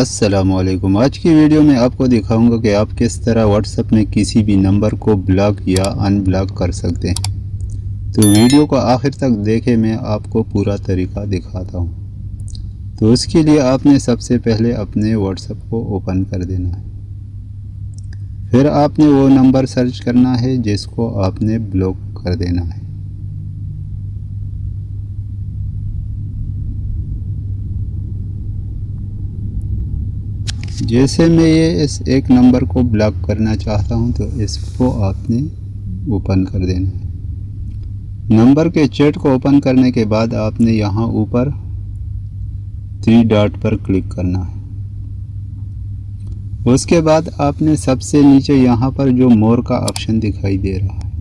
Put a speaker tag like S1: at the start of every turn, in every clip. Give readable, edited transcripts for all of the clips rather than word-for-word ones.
S1: अस्सलामुअलैकुम। आज की वीडियो में आपको दिखाऊंगा कि आप किस तरह व्हाट्सएप में किसी भी नंबर को ब्लॉक या अनब्लॉक कर सकते हैं। तो वीडियो को आखिर तक देखें, मैं आपको पूरा तरीका दिखाता हूं। तो उसके लिए आपने सबसे पहले अपने व्हाट्सएप को ओपन कर देना है। फिर आपने वो नंबर सर्च करना है जिसको आपने ब्लॉक कर देना है। जैसे मैं ये इस एक नंबर को ब्लॉक करना चाहता हूं, तो इसको आपने ओपन कर देना है। नंबर के चैट को ओपन करने के बाद आपने यहाँ ऊपर 3 डॉट पर क्लिक करना है। उसके बाद आपने सबसे नीचे यहाँ पर जो मोर का ऑप्शन दिखाई दे रहा है,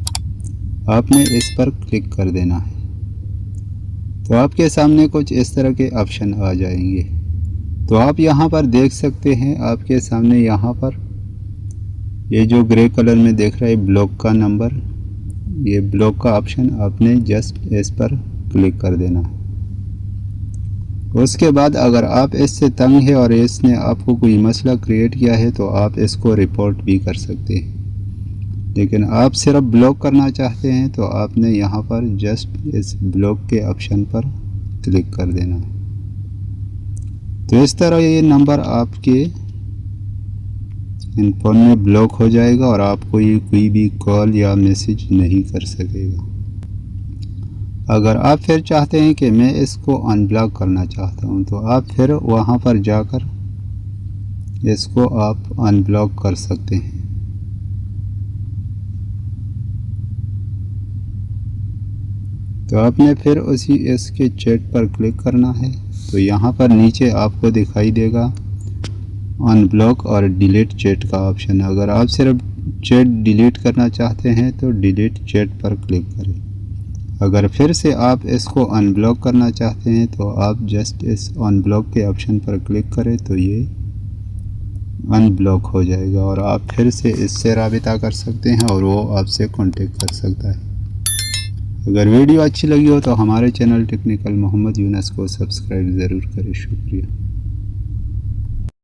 S1: आपने इस पर क्लिक कर देना है। तो आपके सामने कुछ इस तरह के ऑप्शन आ जाएंगे। तो आप यहाँ पर देख सकते हैं, आपके सामने यहाँ पर ये जो ग्रे कलर में देख रहा है ब्लॉक का नंबर, ये ब्लॉक का ऑप्शन आपने जस्ट इस पर क्लिक कर देना है। उसके बाद अगर आप इससे तंग है और इसने आपको कोई मसला क्रिएट किया है तो आप इसको रिपोर्ट भी कर सकते हैं। लेकिन आप सिर्फ ब्लॉक करना चाहते हैं तो आपने यहाँ पर जस्ट इस ब्लॉक के ऑप्शन पर क्लिक कर देना है। तो इस तरह ये नंबर आपके फ़ोन में ब्लॉक हो जाएगा और आपको ये कोई भी कॉल या मैसेज नहीं कर सकेगा। अगर आप फिर चाहते हैं कि मैं इसको अनब्लॉक करना चाहता हूं, तो आप फिर वहां पर जाकर इसको आप अनब्लॉक कर सकते हैं। तो आपने फिर उसी इसके चैट पर क्लिक करना है। तो यहाँ पर नीचे आपको दिखाई देगा अनब्लॉक और डिलीट चैट का ऑप्शन। अगर आप सिर्फ चैट डिलीट करना चाहते हैं तो डिलीट चैट पर क्लिक करें। अगर फिर से आप इसको अनब्लॉक करना चाहते हैं तो आप जस्ट इस अनब्लॉक के ऑप्शन पर क्लिक करें, तो ये अनब्लॉक हो जाएगा और आप फिर से इससे राबिता कर सकते हैं और वो आपसे कांटेक्ट कर सकता है। अगर वीडियो अच्छी लगी हो तो हमारे चैनल टेक्निकल मोहम्मद यूनस को सब्सक्राइब ज़रूर करें। शुक्रिया।